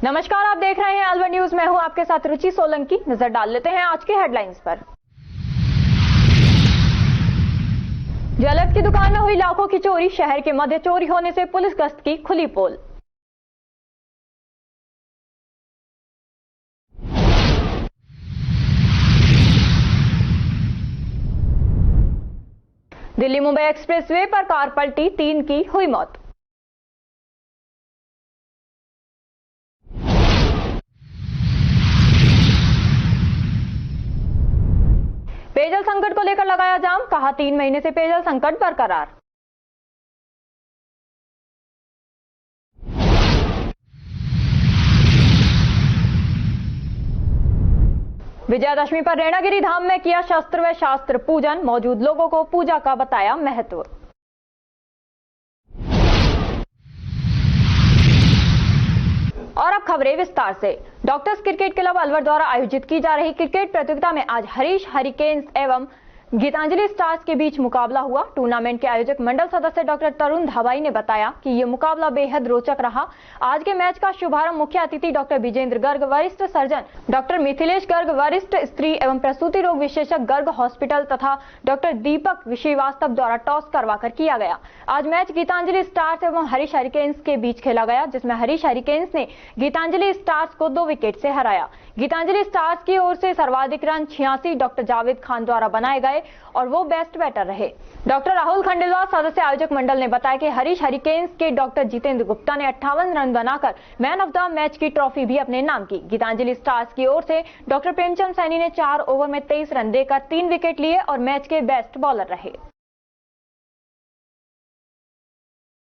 नमस्कार, आप देख रहे हैं अलवर न्यूज। मैं हूं आपके साथ रुचि सोलंकी। नजर डाल लेते हैं आज के हेडलाइंस पर। ज्वेलर्स की दुकान में हुई लाखों की चोरी। शहर के मध्य चोरी होने से पुलिस गश्त की खुली पोल। दिल्ली मुंबई एक्सप्रेसवे पर कार पलटी, 3 की हुई मौत। पेयजल संकट को लेकर लगाया जाम, कहा 3 महीने से पेयजल संकट बरकरार। विजयादशमी पर रेणागिरी धाम में किया शस्त्र व शास्त्र पूजन। मौजूद लोगों को पूजा का बताया महत्व। और अब खबरें विस्तार से। डॉक्टर्स क्रिकेट क्लब अलवर द्वारा आयोजित की जा रही क्रिकेट प्रतियोगिता में आज हरीश हरिकेन्स एवं गीतांजलि स्टार्स के बीच मुकाबला हुआ। टूर्नामेंट के आयोजक मंडल सदस्य डॉक्टर तरुण धाबाई ने बताया कि ये मुकाबला बेहद रोचक रहा। आज के मैच का शुभारंभ मुख्य अतिथि डॉक्टर विजेंद्र गर्ग, वरिष्ठ सर्जन डॉक्टर मिथिलेश गर्ग, वरिष्ठ स्त्री एवं प्रसूति रोग विशेषज्ञ गर्ग हॉस्पिटल तथा डॉक्टर दीपक श्रीवास्तव द्वारा टॉस करवाकर किया गया। आज मैच गीतांजलि स्टार्स एवं हरीश हरिकेन्स के बीच खेला गया, जिसमें हरीश हरिकेन्स ने गीतांजलि स्टार्स को 2 विकेट से हराया। गीतांजलि स्टार्स की ओर से सर्वाधिक रन 86 डॉक्टर जावेद खान द्वारा बनाए गए और वो बेस्ट बैटर रहे। डॉक्टर राहुल खंडेलवाल, सदस्य आयोजक मंडल, ने बताया कि हरीश हरिकेन्स के डॉक्टर जितेंद्र गुप्ता ने 58 रन बनाकर मैन ऑफ द मैच की ट्रॉफी भी अपने नाम की। गीतांजलि स्टार्स की ओर से डॉक्टर प्रेमचंद सैनी ने 4 ओवर में 23 रन देकर 3 विकेट लिए और मैच के बेस्ट बॉलर रहे।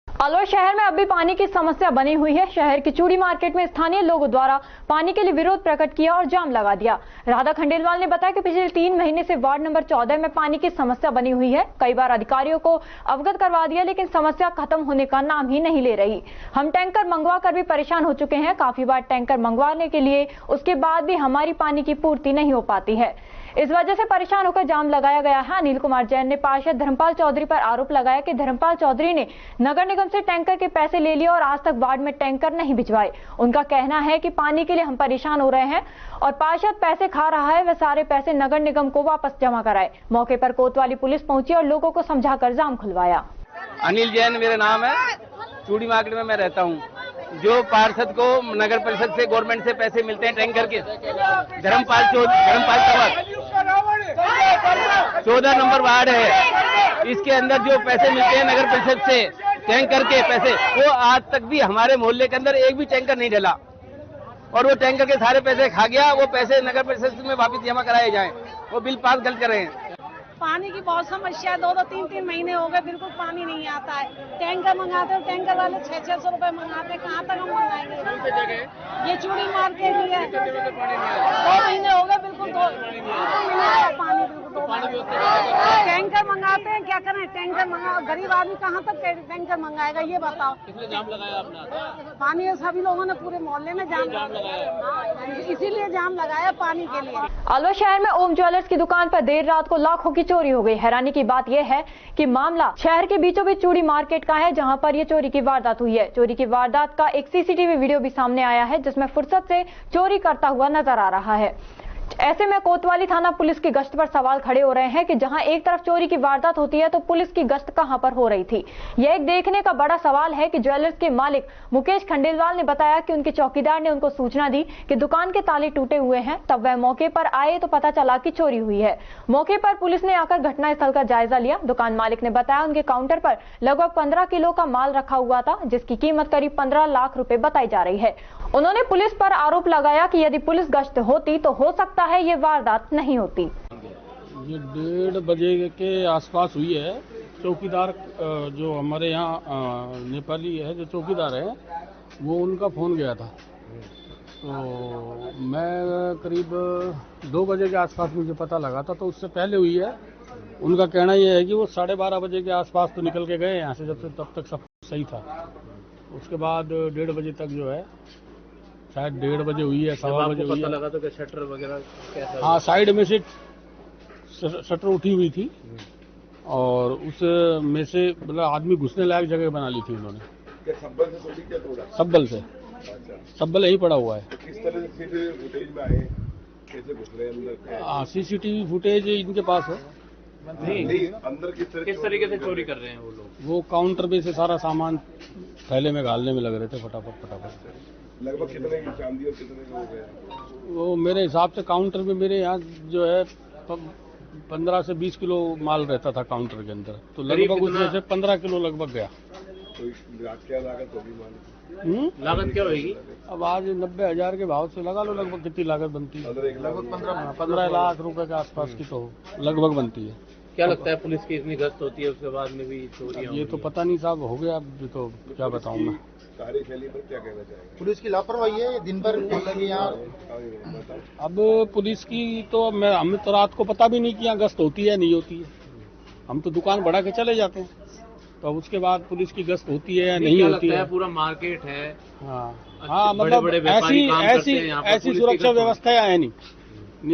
अलवर शहर में अब भी पानी की समस्या बनी हुई है। शहर की चूड़ी मार्केट में स्थानीय लोगों द्वारा पानी के लिए विरोध प्रकट किया और जाम लगा दिया। राधा खंडेलवाल ने बताया कि पिछले 3 महीने से वार्ड नंबर 14 में पानी की समस्या बनी हुई है। कई बार अधिकारियों को अवगत करवा दिया, लेकिन समस्या खत्म होने का नाम ही नहीं ले रही। हम टैंकर मंगवा कर भी परेशान हो चुके हैं। काफी बार टैंकर मंगवाने के लिए उसके बाद भी हमारी पानी की पूर्ति नहीं हो पाती है। इस वजह से परेशान होकर जाम लगाया गया है। अनिल कुमार जैन ने पार्षद धर्मपाल चौधरी पर आरोप लगाया कि धर्मपाल चौधरी ने नगर निगम से टैंकर के पैसे ले लिए और आज तक वार्ड में टैंकर नहीं भिजवाए। उनका कहना है कि पानी के लिए हम परेशान हो रहे हैं और पार्षद पैसे खा रहा है, वह सारे पैसे नगर निगम को वापस जमा कराए। मौके पर कोतवाली पुलिस पहुंची और लोगों को समझाकर जाम खुलवाया। अनिल जैन मेरा नाम है, चूड़ी मार्केट में मैं रहता हूँ। जो पार्षद को नगर परिषद से, गवर्नमेंट से पैसे मिलते हैं टैंकर के, धर्मपाल तवक 14 नंबर वार्ड है, इसके अंदर जो पैसे मिलते हैं नगर परिषद से टैंकर के पैसे, वो आज तक भी हमारे मोहल्ले के अंदर एक भी टैंकर नहीं डला और वो टैंकर के सारे पैसे खा गया। वो पैसे नगर परिषद में वापस जमा कराए जाएं। वो बिल पास गलत कर रहे हैं। पानी की बहुत समस्या है। 2-2, 3-3 महीने हो गए, बिल्कुल पानी नहीं आता है। टैंकर मंगाते हो, टैंकर वाले 600-600 रुपए मंगाते हैं। कहाँ तक हम मंगाएंगे? ये चूड़ी मार के लिए 2 महीने हो गए, बिल्कुल 2 महीने पानी, बिल्कुल 2 महीने। टैंकर मंगाते हैं, क्या करें? टैंकर मंगा, गरीब आदमी कहाँ तक टैंकर मंगाएगा, ये बताओ। किसने जाम लगाया आपने? पानी सभी लोगों ने पूरे मोहल्ले में जाम लगाया, इसीलिए जाम लगाया पानी के लिए। अलवर शहर में ओम ज्वेलर्स की दुकान पर देर रात को लाखों की चोरी हो गई। हैरानी की बात यह है कि मामला शहर के बीचों बीच चूड़ी मार्केट का है, जहां पर यह चोरी की वारदात हुई है। चोरी की वारदात का एक सीसीटीवी वीडियो भी सामने आया है, जिसमें फुर्सत से चोरी करता हुआ नजर आ रहा है। ऐसे में कोतवाली थाना पुलिस की गश्त पर सवाल खड़े हो रहे हैं कि जहां एक तरफ चोरी की वारदात होती है तो पुलिस की गश्त कहां पर हो रही थी। यह एक देखने का बड़ा सवाल है कि ज्वेलर्स के मालिक मुकेश खंडेलवाल ने बताया कि उनके चौकीदार ने उनको सूचना दी कि दुकान के ताले टूटे हुए हैं। तब वह मौके पर आए तो पता चला कि चोरी हुई है। मौके पर पुलिस ने आकर घटनास्थल का जायजा लिया। दुकान मालिक ने बताया उनके काउंटर पर लगभग 15 किलो का माल रखा हुआ था, जिसकी कीमत करीब 15 लाख रुपए बताई जा रही है। उन्होंने पुलिस पर आरोप लगाया कि यदि पुलिस गश्त होती तो हो सकता है ये वारदात नहीं होती। ये 1:30 बजे के आसपास हुई है। चौकीदार जो हमारे यहाँ नेपाली है, जो चौकीदार है, वो उनका फोन गया था। तो मैं करीब 2 बजे के आसपास मुझे पता लगा था, तो उससे पहले हुई है। उनका कहना यह है कि वो 12:30 बजे के आसपास तो निकल के गए यहाँ से, तब तक सब सही था। उसके बाद 1:30 बजे तक जो है, शायद 1:30 बजे हुई है, 1:15 बजे हुई है। पता लगा तो शटर वगैरह कैसा? हाँ, साइड में से शटर उठी हुई थी और उस में से मतलब आदमी घुसने लायक जगह बना ली थी उन्होंने। क्या सब्बल से तोड़ी, क्या तोड़ा? सब्बल से सब बल यही पड़ा हुआ है। तो किस तरह से फुटेज में आए, कैसे घुस रहे अंदर? CCTV फुटेज इनके पास है। नहीं, अंदर किस तरीके से चोरी कर रहे हैं वो लोग? वो काउंटर पे से सारा सामान थैले में घालने में लग रहे थे फटाफट। लगभग कितने की चांदी और कितने का हो गया? वो मेरे हिसाब से काउंटर पे मेरे यहाँ जो है 15 से 20 किलो माल रहता था काउंटर के अंदर, तो लगभग उसमें से 15 किलो लगभग गया। तो क्या लागत होगी मान? लागत क्या होगी? अब आज 90,000 के भाव से लगा लो लगभग कितनी लागत बनती है। लगभग 15 लाख रुपए के आसपास की तो लगभग बनती है। क्या लगता है पुलिस की इतनी गश्त होती है उसके बाद में भी चोरियां? ये तो पता नहीं साहब, हो गया अब तो क्या बताऊं मैं। सारी फैली पर क्या कहना चाहेंगे? पुलिस की लापरवाही है, दिन भर लगी यहाँ। अब पुलिस की तो हमें तो रात को पता भी नहीं कि यहाँ गश्त होती है नहीं होती है। हम तो दुकान बढ़ा के चले जाते हैं, तो अब उसके बाद पुलिस की गश्त होती है या नहीं होती है। पूरा मार्केट है। हाँ मतलब ऐसी सुरक्षा व्यवस्था है नहीं।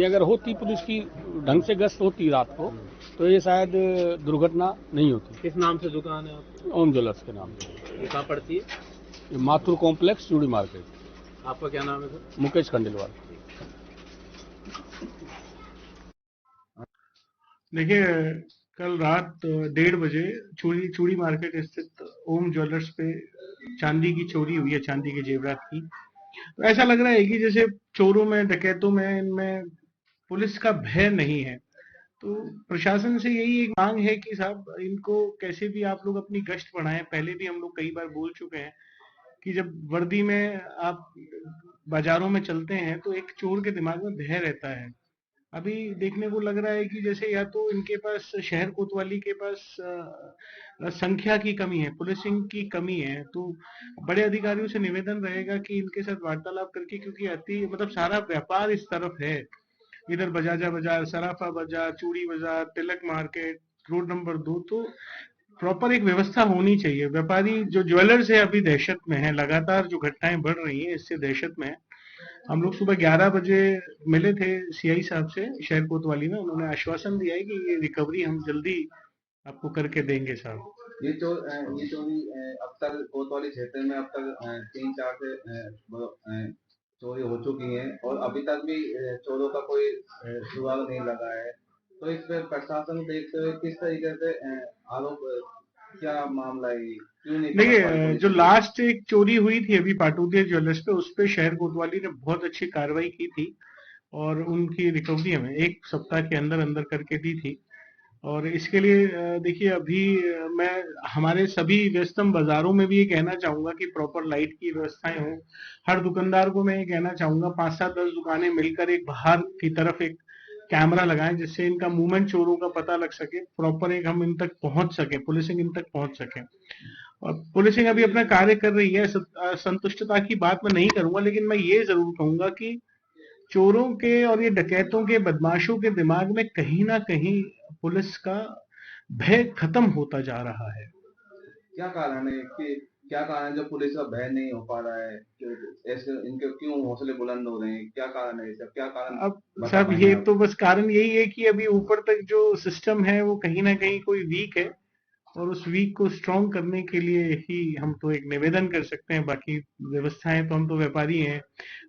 अगर होती पुलिस की ढंग से गश्त होती रात को तो ये शायद दुर्घटना नहीं होती। किस नाम से दुकान है आपकी? ओम ज्वेलर्स के नाम से। ये कहाँ पड़ती है? ये माथुर कॉम्प्लेक्स चूड़ी मार्केट। आपका क्या नाम है सर? मुकेश खंडेलवाल। देखिए, कल रात 1:30 बजे चूड़ी मार्केट स्थित ओम ज्वेलर्स पे चांदी की चोरी हुई है, चांदी के जेवरात की। तो ऐसा लग रहा है कि जैसे चोरों में, डकैतों में, इनमें पुलिस का भय नहीं है। तो प्रशासन से यही एक मांग है कि साहब इनको कैसे भी आप लोग अपनी गश्त बढ़ाएं। पहले भी हम लोग कई बार बोल चुके हैं कि जब वर्दी में आप बाजारों में चलते हैं तो एक चोर के दिमाग में भय रहता है। अभी देखने को लग रहा है कि जैसे या तो इनके पास, शहर कोतवाली के पास संख्या की कमी है, पुलिसिंग की कमी है। तो बड़े अधिकारियों से निवेदन रहेगा कि इनके साथ वार्तालाप करके, क्योंकि मतलब सारा व्यापार इस तरफ है, इधर बजाजा बाजार, सराफा बाजार, चूड़ी बाजार, तिलक मार्केट, रोड नंबर 2, तो प्रॉपर एक व्यवस्था होनी चाहिए। व्यापारी जो ज्वेलर्स है अभी दहशत में है, लगातार जो घटनाएं बढ़ रही हैं इससे दहशत में है। हम लोग सुबह 11 बजे मिले थे CI साहब से शहर कोतवाली में, उन्होंने आश्वासन दिया है कि ये रिकवरी हम जल्दी आपको करके देंगे साहब। ये चोरी अब तक कोतवाली क्षेत्र में अब तक 3-4 से चोरी हो चुकी है और अभी तक भी चोरों का कोई सुराग नहीं लगा है। तो इस पे प्रशासन देखते हुए किस तरीके से आरोप, क्या मामला है, क्यों नहीं? देखिए, जो लास्ट एक चोरी हुई थी अभी पाटुदिया ज्वेलर्स पे, उस पे शहर कोतवाली ने बहुत अच्छी कार्रवाई की थी और उनकी रिकवरी हमें 1 सप्ताह के अंदर अंदर करके दी थी। और इसके लिए देखिए, अभी मैं हमारे सभी व्यस्तम बाजारों में भी ये कहना चाहूंगा कि प्रॉपर लाइट की व्यवस्थाएं हो। हर दुकानदार को मैं ये कहना चाहूंगा 5-7-10 दुकानें मिलकर एक बाहर की तरफ एक कैमरा लगाएं, जिससे इनका मूवमेंट चोरों का पता लग सके, प्रॉपर एक हम इन तक पहुंच सके, पुलिसिंग इन तक पहुंच सके। और पुलिसिंग अभी अपना कार्य कर रही है। संतुष्टता की बात मैं नहीं करूंगा, लेकिन मैं ये जरूर कहूंगा कि चोरों के और ये डकैतों के, बदमाशों के दिमाग में कहीं ना कहीं पुलिस का भय खत्म होता जा रहा है। क्या कारण है कि क्या कारण है जो पुलिस का भय नहीं हो पा रहा है? ऐसे इनके क्यों हौसले बुलंद हो रहे हैं? क्या कारण है? क्या कारण? अब साहब ये तो बस कारण यही है कि अभी ऊपर तक जो सिस्टम है वो कहीं ना कहीं कोई वीक है, और उस वीक को स्ट्रॉन्ग करने के लिए ही हम तो एक निवेदन कर सकते हैं। बाकी व्यवस्थाएं तो, हम तो व्यापारी हैं,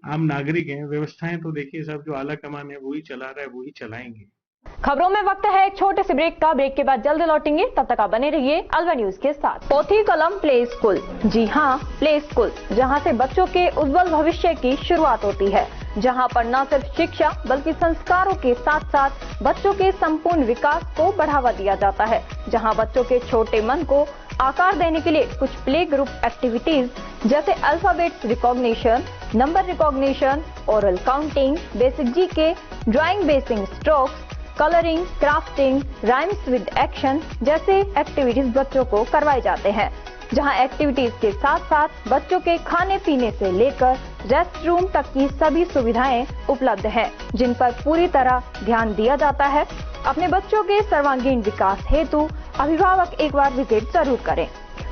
आम नागरिक हैं, व्यवस्थाएं तो देखिए साहब जो आला कमान है वही चला रहा है, वही चलाएंगे। खबरों में वक्त है एक छोटे से ब्रेक का। ब्रेक के बाद जल्द लौटेंगे, तब तक आप बने रहिए अलवर न्यूज के साथ। पोथी कलम प्ले स्कूल, जी हाँ प्ले स्कूल, जहाँ से बच्चों के उज्जवल भविष्य की शुरुआत होती है, जहाँ पर न सिर्फ शिक्षा बल्कि संस्कारों के साथ साथ बच्चों के संपूर्ण विकास को बढ़ावा दिया जाता है, जहाँ बच्चों के छोटे मन को आकार देने के लिए कुछ प्ले ग्रुप एक्टिविटीज जैसे alphabets recognition, number recognition, oral counting, basic GK, drawing basic strokes, colouring, crafting, rhymes with action जैसे एक्टिविटीज बच्चों को करवाए जाते हैं, जहां एक्टिविटीज के साथ साथ बच्चों के खाने पीने से लेकर रेस्ट रूम तक की सभी सुविधाएं उपलब्ध हैं, जिन पर पूरी तरह ध्यान दिया जाता है। अपने बच्चों के सर्वांगीण विकास हेतु अभिभावक एक बार विजिट जरूर करें।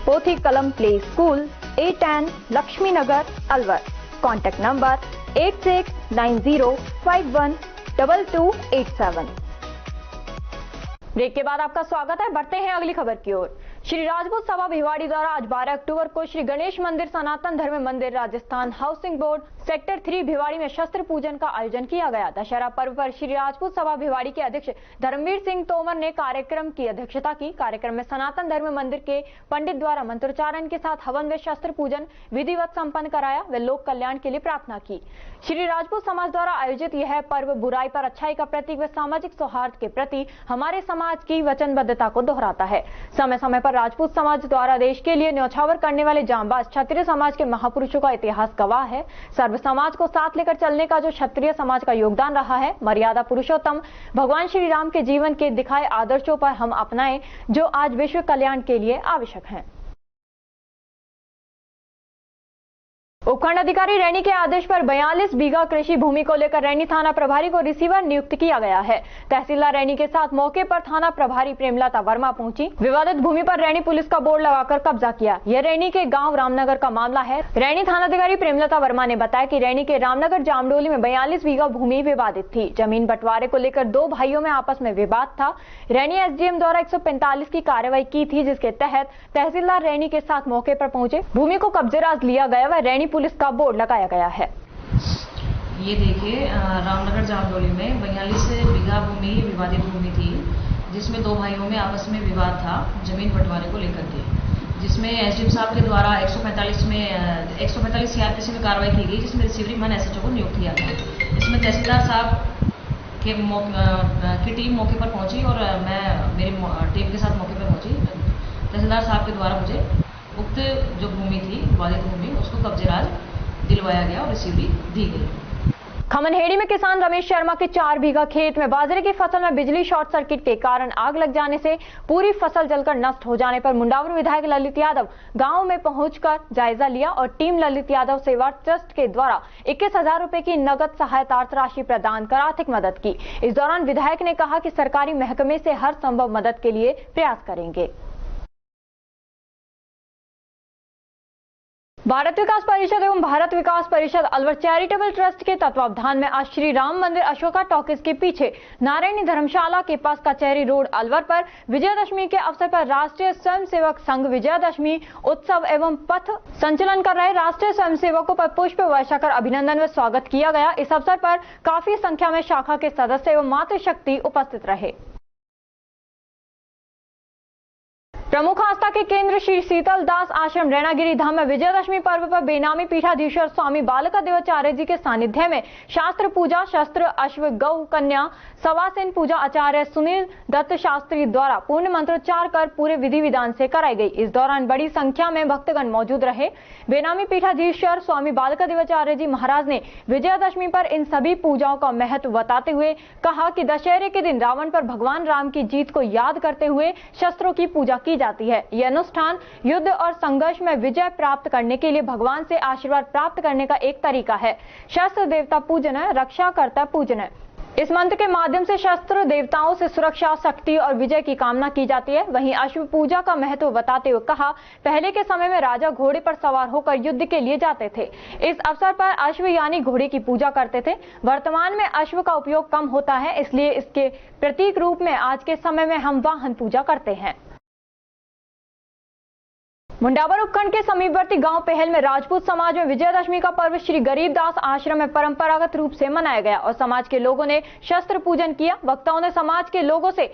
Pothi Kalam play school, A10 Lakshmi Nagar, Alwar. Contact number 8690512287। Break के बाद आपका स्वागत है। बढ़ते हैं अगली खबर की ओर। श्री राजपूत सभा भिवाड़ी द्वारा आज 12 अक्टूबर को श्री गणेश मंदिर सनातन धर्म मंदिर Rajasthan housing board sector 3 Bhiwadi में शस्त्र पूजन का आयोजन किया गया। दशहरा पर्व पर श्री राजपूत सभा भिवाड़ी के अध्यक्ष धर्मवीर सिंह तोमर ने कार्यक्रम की अध्यक्षता की। कार्यक्रम में सनातन धर्म मंदिर के पंडित द्वारा मंत्रोच्चारण के साथ हवन व शस्त्र पूजन विधिवत संपन्न कराया व लोक कल्याण के लिए प्रार्थना की। श्री राजपूत समाज द्वारा आयोजित यह पर्व बुराई पर अच्छाई का प्रतीक व सामाजिक सौहार्द के प्रति हमारे समाज की वचनबद्धता को दोहराता है। समय समय पर राजपूत समाज द्वारा देश के लिए न्यौछावर करने वाले जांबाज क्षत्रिय समाज के महापुरुषों का इतिहास गवाह है। सर्व समाज को साथ लेकर चलने का जो क्षत्रिय समाज का योगदान रहा है, मर्यादा पुरुषोत्तम भगवान श्री राम के जीवन के दिखाए आदर्शों पर हम अपनाएं, जो आज विश्व कल्याण के लिए आवश्यक हैं। उपखंड अधिकारी रैनी के आदेश पर 42 बीघा कृषि भूमि को लेकर रैनी थाना प्रभारी को रिसीवर नियुक्त किया गया है। तहसीलदार रैनी के साथ मौके पर थाना प्रभारी प्रेमलता वर्मा पहुंची। विवादित भूमि पर रैनी पुलिस का बोर्ड लगाकर कब्जा किया। यह रैनी के गांव रामनगर का मामला है। रैनी थानाधिकारी प्रेमलता वर्मा ने बताया कि रैनी के रामनगर जामडोली में 42 बीघा भूमि विवादित थी। जमीन बंटवारे को लेकर दो भाइयों में आपस में विवाद था। रैनी एसडीएम द्वारा 145 की कार्रवाई की थी, जिसके तहत तहसीलदार रैनी के साथ मौके पर पहुंचे। भूमि को कब्जेराज लिया गया व रैनी पुलिस का बोर्ड लगाया गया है। ये देखिए, रामनगर जामडोली में 42 बीघा भूमि विवादित भूमि थी, जिसमें दो भाइयों में आपस में विवाद था जमीन बंटवारे को लेकर के, जिसमें एसडीएम साहब के द्वारा 145 सीआरपीसी में कार्रवाई की गई, जिसमें रिसीवरी मन एसएचओ को नियुक्त किया गया। इसमें तहसीलदार साहब की टीम मौके पर पहुंची और मैं मेरी टीम के साथ मौके पर पहुंची। तहसीलदार साहब के द्वारा मुझे उक्त जो भूमि थी, विवादित भूमि, उसको कब्जेराज दिलवाया गया और रिसीवरी दी गई। खमनहेड़ी में किसान रमेश शर्मा के 4 बीघा खेत में बाजरे की फसल में बिजली शॉर्ट सर्किट के कारण आग लग जाने से पूरी फसल जलकर नष्ट हो जाने पर मुंडावर विधायक ललित यादव गांव में पहुंचकर जायजा लिया और टीम ललित यादव सेवा ट्रस्ट के द्वारा 21,000 रुपए की नगद सहायता राशि प्रदान कर आर्थिक मदद की। इस दौरान विधायक ने कहा कि सरकारी महकमे से हर संभव मदद के लिए प्रयास करेंगे। भारत विकास परिषद एवं भारत विकास परिषद अलवर चैरिटेबल ट्रस्ट के तत्वावधान में आज श्री राम मंदिर अशोका टॉकीज के पीछे नारायणी धर्मशाला के पास कचहरी रोड अलवर पर विजयादशमी के अवसर पर राष्ट्रीय स्वयंसेवक संघ विजयादशमी उत्सव एवं पथ संचलन कर रहे राष्ट्रीय स्वयंसेवकों पर पुष्प वर्षा कर अभिनंदन व स्वागत किया गया। इस अवसर पर काफी संख्या में शाखा के सदस्य एवं मातृशक्ति उपस्थित रहे। प्रमुख आस्था के केंद्र श्री शीतल दास आश्रम रैनागिरी धाम में विजयादशमी पर्व पर बेनामी पीठाधीश्वर स्वामी बालका देवाचार्य जी के सानिध्य में शास्त्र पूजा, शस्त्र, अश्व, गौ कन्या, सवासेन पूजा आचार्य सुनील दत्त शास्त्री द्वारा पूर्ण मंत्रोच्चार कर पूरे विधि विधान से कराई गई। इस दौरान बड़ी संख्या में भक्तगण मौजूद रहे। बेनामी पीठाधीश्वर स्वामी बालका देवाचार्य जी महाराज ने विजयादशमी पर इन सभी पूजाओं का महत्व बताते हुए कहा कि दशहरे के दिन रावण पर भगवान राम की जीत को याद करते हुए शस्त्रों की पूजा की जाती है। यह अनुष्ठान युद्ध और संघर्ष में विजय प्राप्त करने के लिए भगवान से आशीर्वाद प्राप्त करने का एक तरीका है। शस्त्र देवता पूजन है, रक्षा कर्ता पूजन है। इस मंत्र के माध्यम से शस्त्र देवताओं से सुरक्षा, शक्ति और विजय की कामना की जाती है। वहीं अश्व पूजा का महत्व बताते हुए कहा, पहले के समय में राजा घोड़े पर सवार होकर युद्ध के लिए जाते थे। इस अवसर पर अश्व यानी घोड़े की पूजा करते थे। वर्तमान में अश्व का उपयोग कम होता है, इसलिए इसके प्रतीक रूप में आज के समय में हम वाहन पूजा करते हैं। मुंडावर उपखंड के समीपवर्ती गांव पहल में राजपूत समाज में विजयादशमी का पर्व श्री गरीबदास आश्रम में परंपरागत रूप से मनाया गया और समाज के लोगों ने शस्त्र पूजन किया। वक्ताओं ने समाज के लोगों से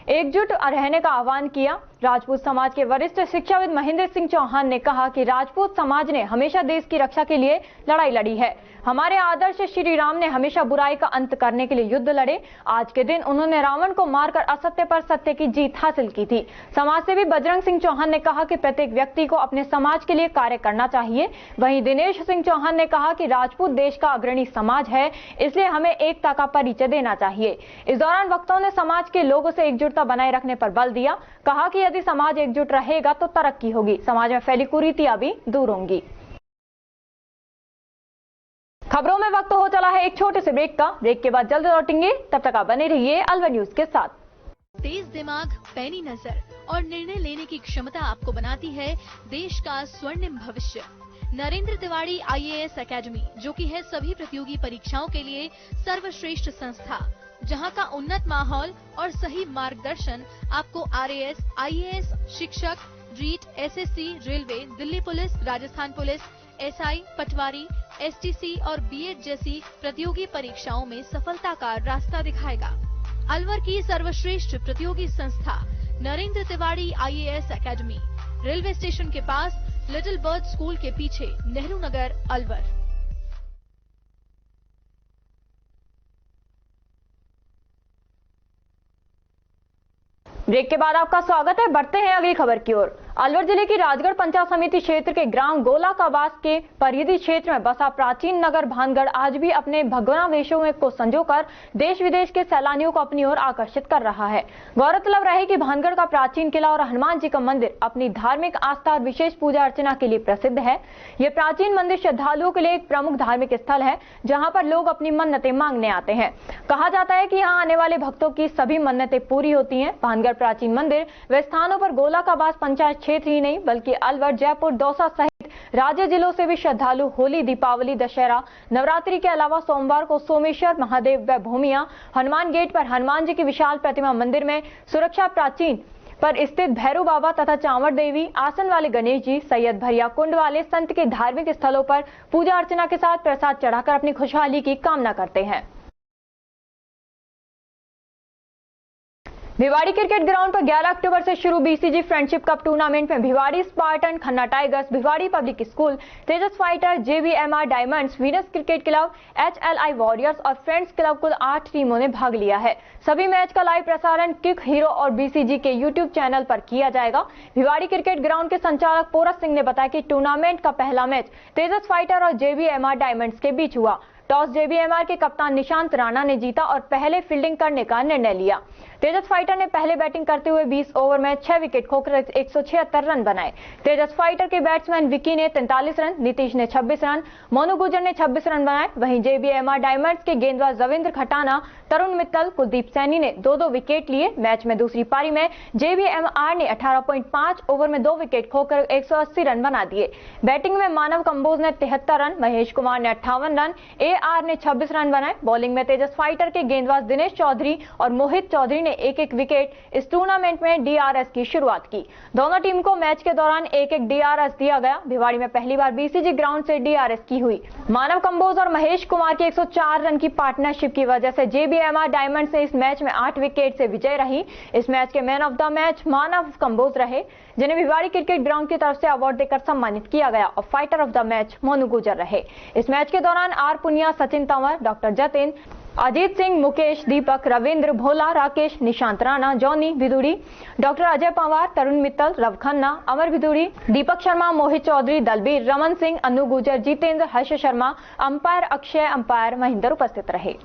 एकजुट रहने का आह्वान किया। राजपूत समाज के वरिष्ठ शिक्षाविद महेंद्र सिंह चौहान ने कहा कि राजपूत समाज ने हमेशा देश की रक्षा के लिए लड़ाई लड़ी है। हमारे आदर्श श्री राम ने हमेशा बुराई का अंत करने के लिए युद्ध लड़े। आज के दिन उन्होंने रावण को मारकर असत्य पर सत्य की जीत हासिल की थी। समाज सेवी बजरंग सिंह चौहान ने कहा कि प्रत्येक व्यक्ति को अपने समाज के लिए कार्य करना चाहिए। वहीं दिनेश सिंह चौहान ने कहा कि राजपूत देश का अग्रणी समाज है, इसलिए हमें एकता का परिचय देना चाहिए। इस दौरान वक्ताओं ने समाज के लोगों से एकजुटता बनाए रखने पर बल दिया। कहा कि यदि समाज एकजुट रहेगा तो तरक्की होगी, समाज में फैली कुरीतियां भी दूर होंगी। खबरों में वक्त हो चला है एक छोटे से ब्रेक का। ब्रेक के बाद जल्द लौटेंगे, तब तक आप बने रहिए अलवर न्यूज के साथ। तेज दिमाग, पैनी नजर और निर्णय लेने की क्षमता आपको बनाती है देश का स्वर्णिम भविष्य। नरेंद्र तिवारी IAS एकेडमी, जो कि है सभी प्रतियोगी परीक्षाओं के लिए सर्वश्रेष्ठ संस्था, जहां का उन्नत माहौल और सही मार्गदर्शन आपको RAS, IAS शिक्षक, REET, SSC, railway, Delhi police, Rajasthan police, SI, पटवारी, एसटीसी और बीएड जैसी प्रतियोगी परीक्षाओं में सफलता का रास्ता दिखाएगा। अलवर की सर्वश्रेष्ठ प्रतियोगी संस्था Narendra Tiwari IAS academy, railway station के पास, लिटिल बर्ड स्कूल के पीछे, नेहरू नगर, अलवर। ब्रेक के बाद आपका स्वागत है। बढ़ते हैं अगली खबर की ओर। अलवर जिले की राजगढ़ पंचायत समिति क्षेत्र के ग्राम गोलाकाबास के परिधि क्षेत्र में बसा प्राचीन नगर भानगढ़ आज भी अपने भगवावेशों को संजोकर देश विदेश के सैलानियों को अपनी ओर आकर्षित कर रहा है। गौरतलब रहे कि भानगढ़ का प्राचीन किला और हनुमान जी का मंदिर अपनी धार्मिक आस्था और विशेष पूजा अर्चना के लिए प्रसिद्ध है। ये प्राचीन मंदिर श्रद्धालुओं के लिए एक प्रमुख धार्मिक स्थल है, जहाँ पर लोग अपनी मन्नतें मांगने आते हैं। कहा जाता है कि यहाँ आने वाले भक्तों की सभी मन्नतें पूरी होती हैं। भानगढ़ प्राचीन मंदिर व स्थानों पर गोलाकाबास पंचायत क्षेत्र ही नहीं बल्कि अलवर, जयपुर, दौसा सहित राज्य जिलों से भी श्रद्धालु होली, दीपावली, दशहरा, नवरात्रि के अलावा सोमवार को सोमेश्वर महादेव व भूमिया, हनुमान गेट पर हनुमान जी की विशाल प्रतिमा मंदिर में सुरक्षा प्राचीन पर स्थित भैरव बाबा तथा चांवर देवी, आसन वाले गणेश जी, सैयद भरिया कुंड वाले संत के धार्मिक स्थलों पर पूजा अर्चना के साथ प्रसाद चढ़ाकर अपनी खुशहाली की कामना करते हैं। भिवाड़ी क्रिकेट ग्राउंड पर 11 अक्टूबर से शुरू बीसीजी फ्रेंडशिप कप टूर्नामेंट में Bhiwadi Spartan, Khanna tigers, Bhiwadi public school, Tejas fighter, JBMR diamonds, Venus cricket club, HLI warriors और फ्रेंड्स क्लब कुल 8 टीमों ने भाग लिया है। सभी मैच का लाइव प्रसारण किक हीरो और बीसीजी के यूट्यूब चैनल पर किया जाएगा। भिवाड़ी क्रिकेट ग्राउंड के संचालक पोरस सिंह ने बताया कि टूर्नामेंट का पहला मैच तेजस फाइटर और जेबीएमआर डायमंड्स के बीच हुआ। टॉस जेबीएमआर के कप्तान निशांत राणा ने जीता और पहले फील्डिंग करने का निर्णय लिया। तेजस फाइटर ने पहले बैटिंग करते हुए 20 ओवर में 6 विकेट खोकर 176 रन बनाए। तेजस फाइटर के बैट्समैन विकी ने 43 रन, नीतीश ने 26 रन, मोनू गुजर ने 26 रन बनाए। वहीं जेबीएमआर डायमंड्स के गेंदबाज रविंद्र खटाना, तरुण मित्तल, कुलदीप सैनी ने 2-2 विकेट लिए। मैच में दूसरी पारी में जेबीएमआर ने 18.5 ओवर में 2 विकेट खोकर 180 रन बना दिए। बैटिंग में मानव कंबोज ने 73 रन, महेश कुमार ने 58 रन, एआर ने 26 रन बनाए। बॉलिंग में तेजस फाइटर के गेंदबाज दिनेश चौधरी और मोहित चौधरी ने एक-एक विकेट इस टूर्नामेंट में डीआरएस की शुरुआत की। दोनों टीम को मैच के दौरान एक-एक डीआरएस दिया गया। भिवाड़ी में पहली बार बीसीजी ग्राउंड से डीआरएस की हुई। मानव कंबोज और महेश कुमार की 104 रन की पार्टनरशिप की वजह से जेबीएमआर डायमंड्स ने इस मैच में 8 विकेट से विजय रही। इस मैच के मैन ऑफ द मैच मानव कंबोज रहे, जिन्हें भिवाड़ी क्रिकेट ग्राउंड की तरफ से अवार्ड देकर सम्मानित किया गया, और fighter of the match Monu Gujar रहे। इस मैच के दौरान R Punia, Sachin Tanwar, doctor Jatin, Ajit Singh, Mukesh, Deepak, Ravindra, Bhola, Rakesh, Nishant Rana, Johnny Bhiduri, doctor Ajay Pawar, Tarun Mittal, Rav Khanna, अमर भिदुड़ी, दीपक शर्मा, मोहित चौधरी, दलबीर, रमन सिंह, अनु गुजर, जितेंद्र, हर्ष शर्मा, अंपायर अक्षय, अंपायर महेंद्र उपस्थित रहे।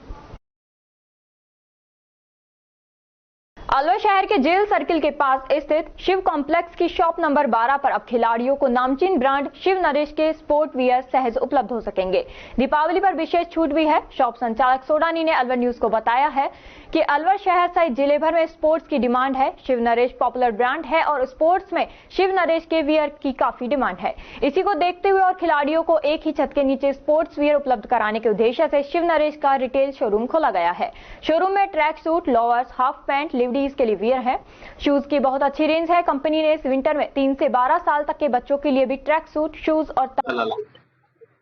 अलवर शहर के जेल सर्किल के पास स्थित शिव कॉम्प्लेक्स की शॉप नंबर 12 पर अब खिलाड़ियों को नामचीन ब्रांड शिव नरेश के स्पोर्ट वियर सहज उपलब्ध हो सकेंगे। दीपावली पर विशेष छूट भी है। शॉप संचालक सोडानी ने अलवर न्यूज को बताया है कि अलवर शहर सहित जिले भर में स्पोर्ट्स की डिमांड है। शिव नरेश पॉपुलर ब्रांड है और स्पोर्ट्स में शिव नरेश के वियर की काफी डिमांड है। इसी को देखते हुए और खिलाड़ियों को एक ही छत के नीचे स्पोर्ट्स वियर उपलब्ध कराने के उद्देश्य से शिव नरेश का रिटेल शोरूम खोला गया है। शोरूम में track suit, lowers, half pant, लिवडीज के लिए वियर है। शूज की बहुत अच्छी रेंज है। कंपनी ने इस विंटर में 3 से 12 साल तक के बच्चों के लिए भी ट्रैक सूट, शूज और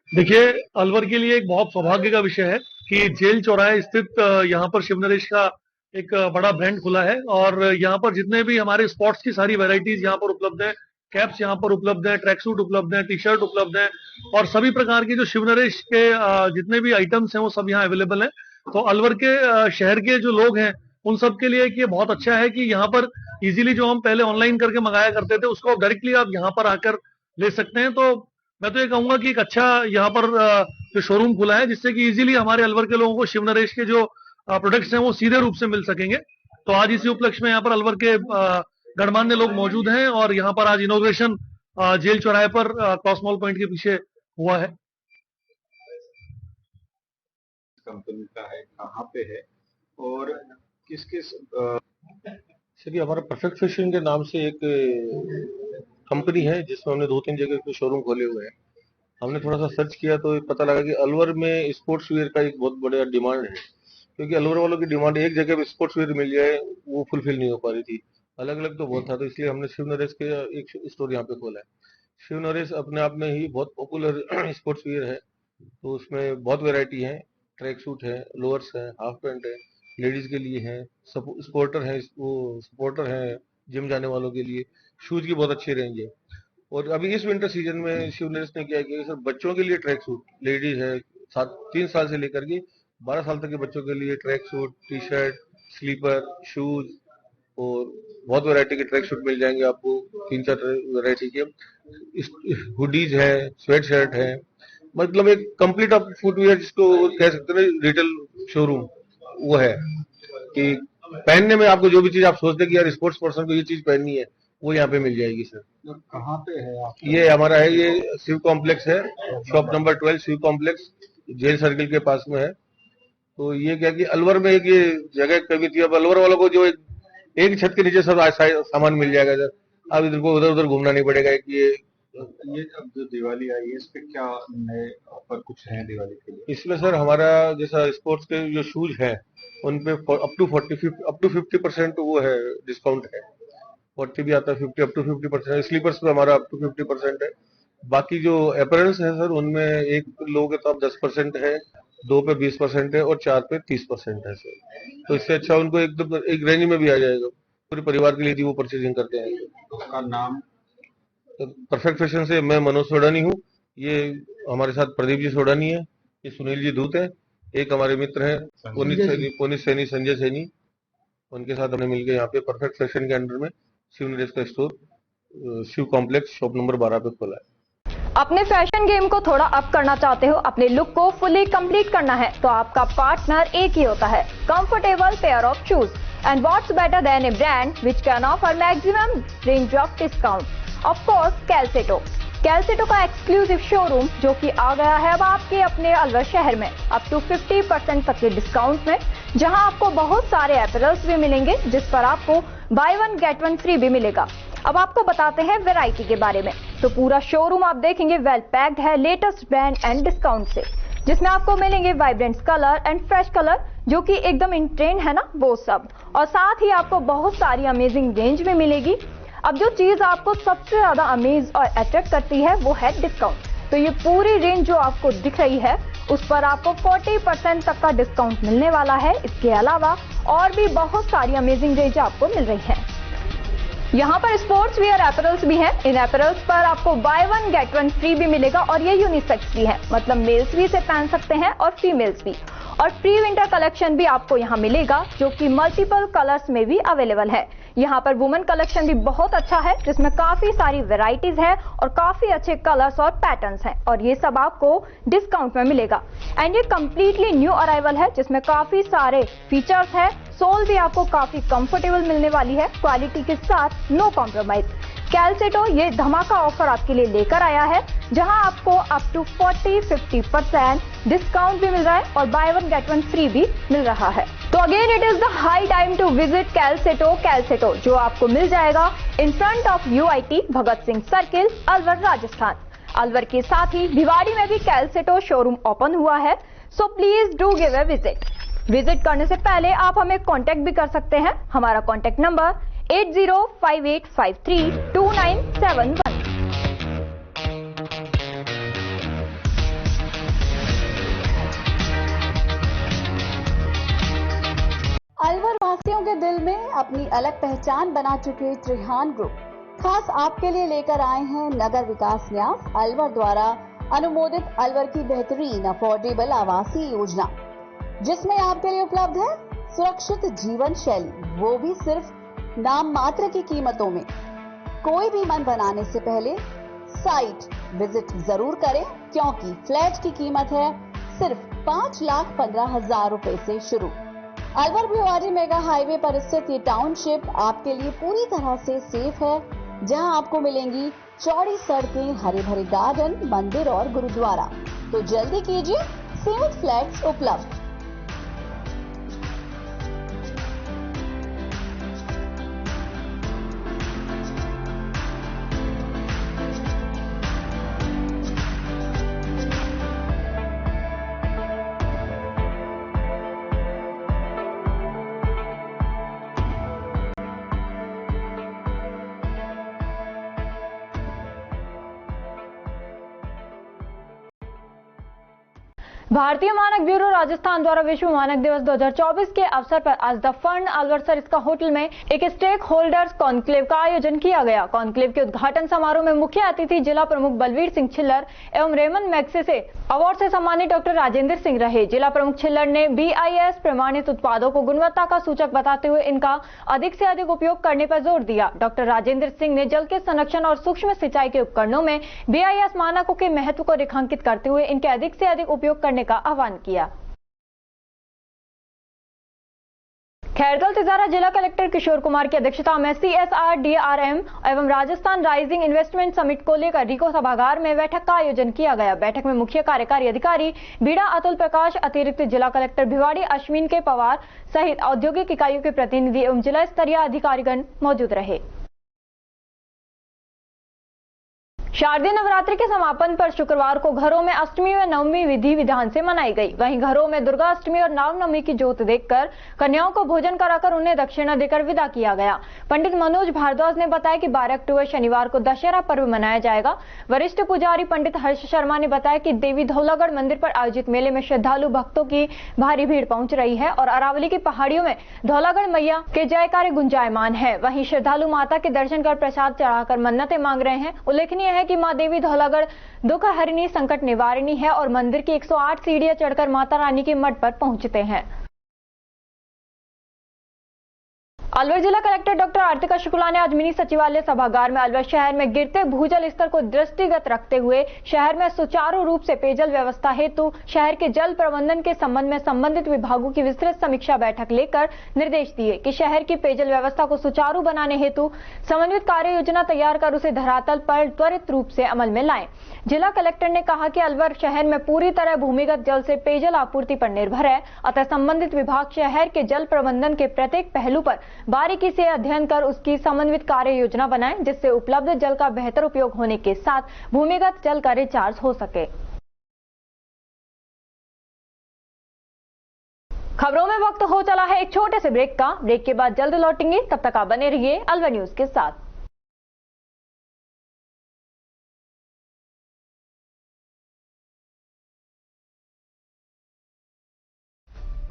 देखिए, अलवर के लिए एक बहुत सौभाग्य का विषय है कि जेल चौराहे स्थित यहाँ पर शिव नरेश का एक बड़ा ब्रांड खुला है और यहाँ पर जितने भी हमारे स्पोर्ट्स की सारी वैरायटीज यहाँ पर उपलब्ध है। कैप्स यहाँ पर उपलब्ध है, ट्रैक सूट उपलब्ध है, टी शर्ट उपलब्ध है और सभी प्रकार की जो शिव नरेश के जितने भी आइटम्स हैं वो सब यहाँ अवेलेबल है। तो अलवर के शहर के जो लोग हैं उन सब के लिए ये बहुत अच्छा है कि यहाँ पर इजीली जो हम पहले ऑनलाइन करके मंगाया करते थे उसको डायरेक्टली आप यहाँ पर आकर ले सकते हैं। तो मैं तो ये कहूंगा कि एक अच्छा यहाँ पर जो शोरूम खुला है जिससे कि इजीली हमारे अलवर के लोगों को शिव नरेश के जो प्रोडक्ट्स हैं वो सीधे रूप से मिल सकेंगे। तो आज इसी उपलक्ष्य में यहाँ पर अलवर के गणमान्य लोग मौजूद हैं और यहाँ पर आज इनॉग्रेशन जेल चौराहे पर कॉस्मॉल पॉइंट के पीछे हुआ है। कंपनी का है, कहाँ पे है और किस किस चलिए, हमारा परफेक्ट फैशन के नाम से एक कंपनी है जिसमें हमने 2-3 जगह पे शोरूम खोले हुए हैं। हमने थोड़ा सा सर्च किया तो पता लगा कि अलवर में स्पोर्ट्स वेयर का एक बहुत बड़ा डिमांड है, क्योंकि अलवर वालों की डिमांड एक जगह पे स्पोर्ट्स वेयर मिल जाए वो फुलफिल नहीं हो पा रही थी। अलग अलग तो बहुत था, तो इसलिए हमने शिव नरेश के एक स्टोर यहाँ पे खोला है। शिव नरेश अपने आप में ही बहुत पॉपुलर स्पोर्ट्स वियर है, तो उसमें बहुत वैरायटी है। ट्रैक सूट है, लोअर्स है, हाफ पैंट है, लेडीज के लिए है, स्पोर्टर है, वो स्पोर्टर है जिम जाने वालों के लिए। शूज की बहुत अच्छी रेंज है। और अभी इस विंटर सीजन में शिव नरेश ने क्या किया, सर बच्चों के लिए ट्रैक सूट, लेडीज है 3 साल से लेकर के 12 साल तक के बच्चों के लिए track suit, T shirt, slipper, shoes और बहुत वैरायटी के ट्रैक सूट मिल जाएंगे आपको। 3-4 वैरायटी के हुडीज है, स्वेट शर्ट है, मतलब एक कंप्लीट आप फुटवियर जिसको कह सकते हैं रिटेल शोरूम वो है, कि पहनने में आपको जो भी चीज आप सोचते हैं कि यार स्पोर्ट्स पर्सन को ये चीज पहननी है, वो यहाँ पे मिल जाएगी सर। कहाँ पे है आप? ये हमारा है, ये शिव कॉम्प्लेक्स है, shop number 12 Shiv complex, jail circle के पास में है। तो ये क्या कि अलवर में एक ये जगह कभी थी, अब अलवर वालों को जो एक छत के नीचे सब सामान मिल जाएगा सर। अब इधर को उधर उधर घूमना नहीं पड़ेगा। कि ये अब जो दिवाली आई है, इस पे क्या नए ऑफर कुछ है दिवाली के लिए? इसमें सर हमारा जैसा स्पोर्ट्स के जो शूज है उन पे अप टू 50% वो है, डिस्काउंट है। 40 भी आता है, 50 अप टू 50%। स्लीपर्स पे हमारा अप टू 50% है। बाकी जो अपरेल्स है सर उनमें एक लोगे तो आप 10% है, 2 पे 20% है और 4 पे 30% है सर। तो इससे अच्छा उनको एक रेंज में भी आ जाएगा। पूरे परिवार के लिए यदि वो परचेजिंग करते हैं। उसका नाम? परफेक्ट फैशन से मैं मनोज सोडानी हूँ। ये हमारे साथ प्रदीप जी सोडानी है, ये सुनील जी दूत है, एक हमारे मित्र हैं पुनीत सैनी, संजय सैनी। उनके साथ हमने मिलकर यहाँ पे परफेक्ट फैशन के अंडर में शिव नरेश का store Shiv complex shop number 12 पे खोला है। अपने फैशन गेम को थोड़ा अप करना चाहते हो, अपने लुक को फुली कंप्लीट करना है, तो आपका पार्टनर एक ही होता है, comfortable pair of shoes. And what's better than a brand which can offer maximum range of discount? Of course Calceto. Calceto का एक्सक्लूसिव शोरूम जो कि आ गया है अब आपके अपने अलवर शहर में, अप टू 50% तक के डिस्काउंट में, जहां आपको बहुत सारे अपैरल्स भी मिलेंगे जिस पर आपको बाय 1 गेट 1 फ्री भी मिलेगा। अब आपको बताते हैं वैरायटी के बारे में। तो पूरा शोरूम आप देखेंगे वेल पैक्ड है लेटेस्ट ब्रांड एंड डिस्काउंट से, जिसमें आपको मिलेंगे vibrant colour and fresh colour जो कि एकदम इन ट्रेंड है ना, वो सब। और साथ ही आपको बहुत सारी अमेजिंग रेंज में मिलेगी। अब जो चीज आपको सबसे ज्यादा अमेज और अट्रैक्ट करती है वो है डिस्काउंट। तो ये पूरी रेंज जो आपको दिख रही है उस पर आपको 40% तक का डिस्काउंट मिलने वाला है। इसके अलावा और भी बहुत सारी अमेजिंग रेंज आपको मिल रही है। यहाँ पर स्पोर्ट्स वियर अपैरल्स भी हैं। इन अपैरल्स पर आपको बाय 1 गेट 1 फ्री भी मिलेगा और ये यूनिसेक्स भी है, मतलब मेल्स भी इसे पहन सकते हैं और फीमेल्स भी। और प्री विंटर कलेक्शन भी आपको यहाँ मिलेगा जो कि मल्टीपल कलर्स में भी अवेलेबल है। यहाँ पर वुमेन कलेक्शन भी बहुत अच्छा है जिसमें काफी सारी वेराइटीज है और काफी अच्छे कलर्स और पैटर्न्स हैं, और ये सब आपको डिस्काउंट में मिलेगा। एंड ये कंप्लीटली न्यू अराइवल है जिसमें काफी सारे फीचर्स है। सोल भी आपको काफी कंफर्टेबल मिलने वाली है, क्वालिटी के साथ नो कॉम्प्रोमाइज। कैलसेटो ये धमाका ऑफर आपके लिए लेकर आया है जहां आपको अप टू 40-50% डिस्काउंट भी मिल रहा है और बाय 1 गेट 1 फ्री भी मिल रहा है। तो again it is the high time to visit Calceto जो आपको मिल जाएगा in front of UIT Bhagat Singh circle, Alwar, Rajasthan. Alwar के साथ ही भिवाड़ी में भी कैलसेटो शोरूम ओपन हुआ है, so please do give a visit करने से पहले आप हमें कांटेक्ट भी कर सकते हैं। हमारा कांटेक्ट नंबर 8058532971। अलवर वासियों के दिल में अपनी अलग पहचान बना चुके त्रिहान ग्रुप खास आपके लिए लेकर आए हैं नगर विकास न्यास अलवर द्वारा अनुमोदित अलवर की बेहतरीन अफोर्डेबल आवासीय योजना, जिसमें आपके लिए उपलब्ध है सुरक्षित जीवन शैली, वो भी सिर्फ नाम मात्र की कीमतों में। कोई भी मन बनाने से पहले साइट विजिट जरूर करें, क्योंकि फ्लैट की कीमत है सिर्फ 5,15,000 रुपए से शुरू। अलवर भिवाड़ी मेगा हाईवे पर स्थित ये टाउनशिप आपके लिए पूरी तरह से सेफ है, जहां आपको मिलेंगी चौड़ी सड़कें, हरे भरे गार्डन, मंदिर और गुरुद्वारा। तो जल्दी कीजिए, सीमित फ्लैट्स उपलब्ध। भारतीय मानक ब्यूरो राजस्थान द्वारा विश्व मानक दिवस 2024 के अवसर पर आज द फंड अलवर सर इसका होटल में एक स्टेक होल्डर्स कॉन्क्लेव का आयोजन किया गया। कॉन्क्लेव के उद्घाटन समारोह में मुख्य अतिथि जिला प्रमुख बलवीर सिंह छिल्लर एवं रेमन मैग्से से अवार्ड से सम्मानित डॉक्टर राजेंद्र सिंह रहे। जिला प्रमुख छिल्लर ने BIS प्रमाणित उत्पादों को गुणवत्ता का सूचक बताते हुए इनका अधिक से अधिक उपयोग करने पर जोर दिया। डॉक्टर राजेंद्र सिंह ने जल के संरक्षण और सूक्ष्म सिंचाई के उपकरणों में BIS मानकों के महत्व को रेखांकित करते हुए इनके अधिक से अधिक उपयोग करने का आह्वान किया। खैरगढ़ तिजारा जिला कलेक्टर किशोर कुमार की अध्यक्षता में CSR DRM एवं राजस्थान राइजिंग इन्वेस्टमेंट समिट को लेकर रिको सभागार में बैठक का आयोजन किया गया। बैठक में मुख्य कार्यकारी अधिकारी बीड़ा अतुल प्रकाश, अतिरिक्त जिला कलेक्टर भिवाड़ी अश्विन के पवार सहित औद्योगिक इकाइयों के प्रतिनिधि एवं जिला स्तरीय अधिकारीगण मौजूद रहे। शारदीय नवरात्रि के समापन पर शुक्रवार को घरों में अष्टमी व नवमी विधि विधान से मनाई गई। वहीं घरों में दुर्गा अष्टमी और रामनवमी की जोत देखकर कन्याओं को भोजन कराकर उन्हें दक्षिणा देकर विदा किया गया। पंडित मनोज भारद्वाज ने बताया कि 12 अक्टूबर शनिवार को दशहरा पर्व मनाया जाएगा। वरिष्ठ पुजारी पंडित हर्ष शर्मा ने बताया कि देवी धौलागढ़ मंदिर पर आयोजित मेले में श्रद्धालु भक्तों की भारी भीड़ पहुंच रही है और अरावली की पहाड़ियों में धौलागढ़ मैया के जयकारे गुंजायमान है। वहीं श्रद्धालु माता के दर्शन कर प्रसाद चढ़ाकर मन्नतें मांग रहे हैं। उल्लेखनीय है कि मां देवी धौलागढ़ दुख हरिणी संकट निवारिणी है और मंदिर की 108 सीढ़ियां चढ़कर माता रानी के मठ पर पहुंचते हैं। अलवर जिला कलेक्टर डॉक्टर आरतिका शुक्ला ने आज मिनी सचिवालय सभागार में अलवर शहर में गिरते भूजल स्तर को दृष्टिगत रखते हुए शहर में सुचारू रूप से पेयजल व्यवस्था हेतु शहर के जल प्रबंधन के संबंध में संबंधित विभागों की विस्तृत समीक्षा बैठक लेकर निर्देश दिए कि शहर की पेयजल व्यवस्था को सुचारू बनाने हेतु समन्वित कार्य योजना तैयार कर उसे धरातल पर त्वरित रूप से अमल में लाएं। जिला कलेक्टर ने कहा कि अलवर शहर में पूरी तरह भूमिगत जल से पेयजल आपूर्ति पर निर्भर है, अतः संबंधित विभाग शहर के जल प्रबंधन के प्रत्येक पहलू पर बारीकी से अध्ययन कर उसकी समन्वित कार्य योजना बनाएं, जिससे उपलब्ध जल का बेहतर उपयोग होने के साथ भूमिगत जल का रिचार्ज हो सके। खबरों में वक्त हो चला है एक छोटे से ब्रेक का। ब्रेक के बाद जल्द लौटेंगे, तब तक आप बने रहिए अलवर न्यूज के साथ।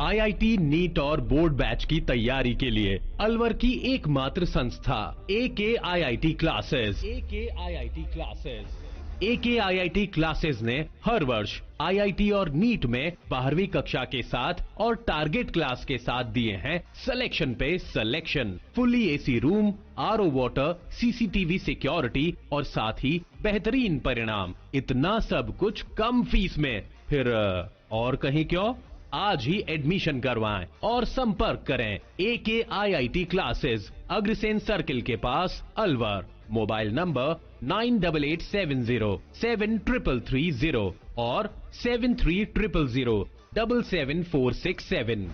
IIT नीट और बोर्ड बैच की तैयारी के लिए अलवर की एकमात्र संस्था AK IIT classes. AK IIT classes ने हर वर्ष IIT और नीट में 12वीं कक्षा के साथ और टारगेट क्लास के साथ दिए हैं सिलेक्शन पे selection. Fully AC room, RO water, CCTV security और साथ ही बेहतरीन परिणाम। इतना सब कुछ कम फीस में, फिर और कहीं क्यों? आज ही एडमिशन करवाएं और संपर्क करें AK IIT classes, Agrasen circle के पास अलवर। मोबाइल नंबर 9870733330 और 7300077467।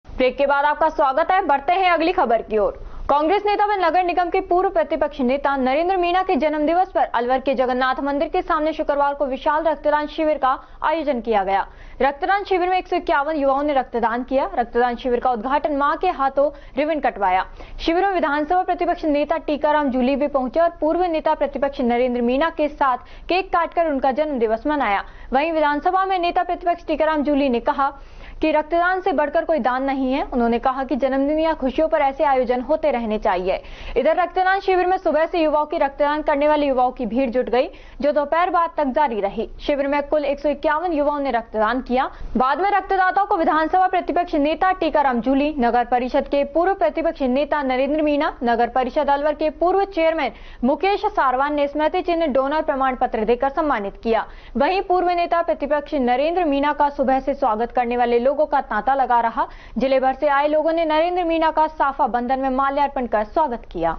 ब्रेक के बाद आपका स्वागत है। बढ़ते हैं अगली खबर की ओर। कांग्रेस नेता व नगर निगम के पूर्व प्रतिपक्ष नेता नरेंद्र मीणा के जन्म दिवस पर अलवर के जगन्नाथ मंदिर के सामने शुक्रवार को विशाल रक्तदान शिविर का आयोजन किया गया। रक्तदान शिविर में 151 युवाओं ने रक्तदान किया। रक्तदान शिविर का उद्घाटन मां के हाथों रिबन कटवाया। शिविर में विधानसभा प्रतिपक्ष नेता टीकाराम जूली भी पहुंचे और पूर्व नेता प्रतिपक्ष नरेंद्र मीणा के साथ केक काटकर उनका जन्म दिवस मनाया। वहीं विधानसभा में नेता प्रतिपक्ष टीकाराम जूली ने कहा कि रक्तदान से बढ़कर कोई दान नहीं है। उन्होंने कहा कि जन्मदिन या खुशियों पर ऐसे आयोजन होते रहने चाहिए। इधर रक्तदान शिविर में सुबह से युवाओं की रक्तदान करने वाले युवाओं की भीड़ जुट गई, जो दोपहर बाद तक जारी रही। शिविर में कुल 151 युवाओं ने रक्तदान किया। बाद में रक्तदाताओं को विधानसभा प्रतिपक्ष नेता टीकाराम जूली, नगर परिषद के पूर्व प्रतिपक्ष नेता नरेंद्र मीणा, नगर परिषद अलवर के पूर्व चेयरमैन मुकेश सारवान ने स्मृति चिन्ह डोनर प्रमाण पत्र देकर सम्मानित किया। वहीं पूर्व नेता प्रतिपक्ष नरेंद्र मीणा का सुबह से स्वागत करने वाले लोगों का तांता लगा रहा। जिले भर से आए लोगों ने नरेंद्र मीणा का साफा बंधन में माल्यार्पण कर स्वागत किया।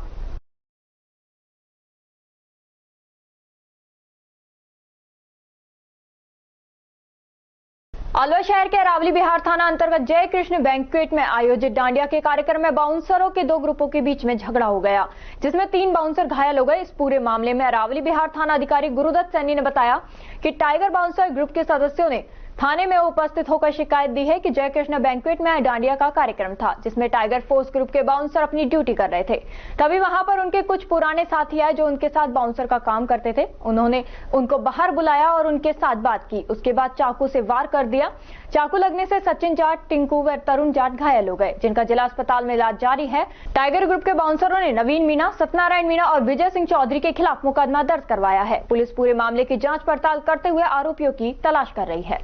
अलवर शहर के अरावली बिहार थाना अंतर्गत जय कृष्ण बैंक्वेट में आयोजित डांडिया के कार्यक्रम में बाउंसरों के दो ग्रुपों के बीच में झगड़ा हो गया, जिसमें 3 बाउंसर घायल हो गए। इस पूरे मामले में अरावली बिहार थाना अधिकारी गुरुदत्त सैनी ने बताया कि टाइगर बाउंसर ग्रुप के सदस्यों ने थाने में उपस्थित होकर शिकायत दी है कि जयकृष्ण बैंक्वेट में डांडिया का कार्यक्रम था, जिसमें टाइगर फोर्स ग्रुप के बाउंसर अपनी ड्यूटी कर रहे थे। तभी वहां पर उनके कुछ पुराने साथी आए जो उनके साथ बाउंसर का काम करते थे। उन्होंने उनको बाहर बुलाया और उनके साथ बात की। उसके बाद चाकू से वार कर दिया। चाकू लगने से सचिन जाट, टिंकू व तरुण जाट घायल हो गए, जिनका जिला अस्पताल में इलाज जारी है। टाइगर ग्रुप के बाउंसरों ने नवीन मीणा, सत्यनारायण मीणा और विजय सिंह चौधरी के खिलाफ मुकदमा दर्ज करवाया है। पुलिस पूरे मामले की जांच पड़ताल करते हुए आरोपियों की तलाश कर रही है।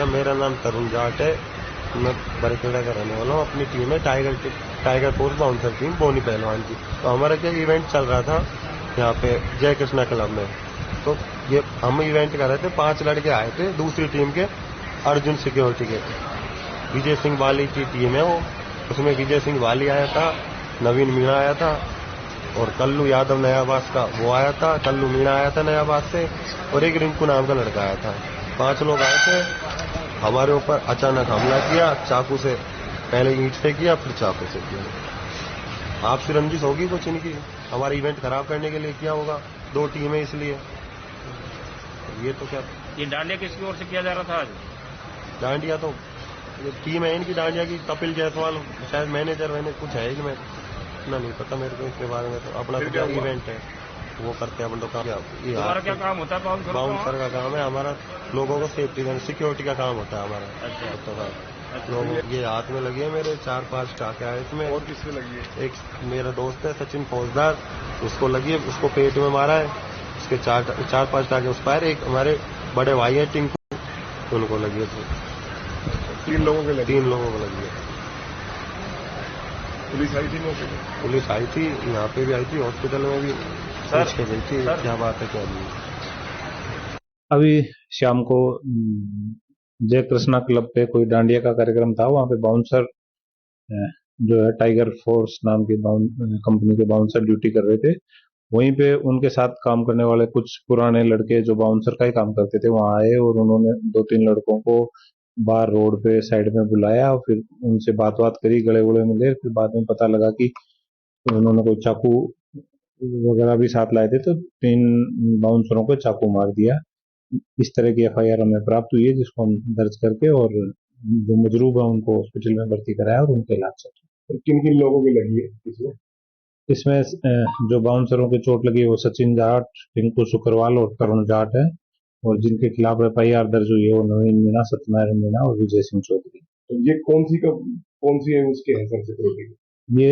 मेरा नाम तरुण जाट है, मैं बरखेड़ा का रहने वाला हूँ। अपनी टीम है टाइगर फोर्स बाउंसर टीम बोनी पहलवान की। तो हमारा क्या इवेंट चल रहा था यहाँ पे जय कृष्णा क्लब में। तो ये हम इवेंट कर रहे थे, 5 लड़के आए थे दूसरी टीम के, अर्जुन सिक्योरिटी के। विजय सिंह वाली की टीम है वो, उसमें विजय सिंह वाली आया था, नवीन मीणा आया था और कल्लू यादव नयाबाद का वो आया था, कल्लू मीणा आया था नयाबाद से, और एक रिंकू नाम का लड़का आया था। 5 लोग आए थे। हमारे ऊपर अचानक हमला किया, चाकू से, पहले ईंट से किया फिर चाकू से किया। आपसी रंजिश होगी कुछ इनकी, हमारा इवेंट खराब करने के लिए किया होगा। 2 टीमें इसलिए। ये तो क्या, ये डांडिया किसकी ओर से किया जा रहा था आज? डांडिया तो ये टीम है इनकी डांडिया की, कपिल जायसवाल शायद मैनेजर मैंने कुछ है कि मैं इतना नहीं पता मेरे को इसके बारे में। तो अपना तो क्या इवेंट है वो करते हैं अपन। तो हमारा क्या काम होता है? बाउंसर का काम है हमारा, लोगों को सेफ्टी देना, सिक्योरिटी का काम होता है हमारा। अच्छा। लोगों ये हाथ में लगी है मेरे 4-5 टाके आए इसमें। और किसमें लगी है? एक मेरा दोस्त है सचिन फौजदार, उसको लगी है, उसको पेट में मारा है, उसके 4-5 टाके उस पर। एक हमारे बड़े भाई है टिंकू, उनको लगी है। 3 लोगों को लगी? 3 लोगों को लगी है। पुलिस आई थी? पुलिस आई थी, यहाँ पे भी आई थी, हॉस्पिटल में भी पूछ के गई थी क्या बात है क्या नहीं। अभी शाम को जय कृष्णा क्लब पे कोई डांडिया का कार्यक्रम था। वहां पे बाउंसर जो है टाइगर फोर्स नाम की कंपनी के बाउंसर ड्यूटी कर रहे थे। वहीं पे उनके साथ काम करने वाले कुछ पुराने लड़के जो बाउंसर का ही काम करते थे वहां आए और उन्होंने 2-3 लड़कों को बाहर रोड पे साइड में बुलाया और फिर उनसे बात करी, गले मिले। फिर बाद में पता लगा कि उन्होंने कोई चाकू वगैरह भी साथ लाए थे, तो 3 बाउंसरों को चाकू मार दिया। इस तरह की FIR हमें प्राप्त हुई है, जिसको हम दर्ज करके और जो मजरूब है उनको हॉस्पिटल में भर्ती कराया और उनके इलाज चल रहा है। किन लोगों की लगी है इसमें? जो बाउंसरों की चोट लगी है वो सचिन जाट, टिंकू शुक्रवाल और तरुण जाट है, और जिनके खिलाफ FIR दर्ज हुई है वो नवीन मीणा, सत्यनारायण मीणा और विजय सिंह चौधरी। तो ये कौन सी है उसके है सिक्योरिटी? ये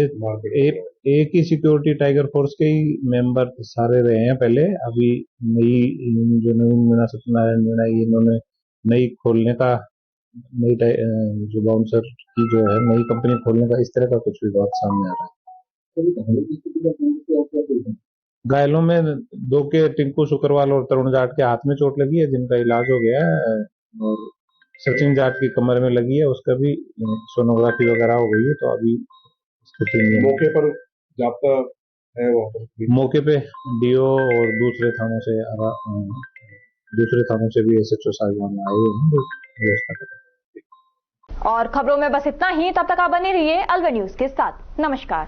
एक ही सिक्योरिटी टाइगर फोर्स के ही मेंबर सारे रहे हैं पहले। अभी नई जो नवीन मीणा, सत्यनारायण मीणा, इन्होंने नई खोलने का, नई जो बाउंसर की जो है नई कंपनी खोलने का, इस तरह का कुछ भी बात सामने आ रहा है। घायलों में 2 के टिंकू शुक्रवाल और तरुण जाट के हाथ में चोट लगी है, जिनका इलाज हो गया है, और सचिन जाट की कमर में लगी है, उसका भी सोनोग्राफी वगैरह हो गई है। तो अभी मौके पर जाब्ता है वहाँ पर? मौके पे DO और दूसरे थानों से भी SHO साहिवान आए हैं व्यवस्था कर। और खबरों में बस इतना ही। तब तक आप बने रहिए अलवर न्यूज के साथ। नमस्कार।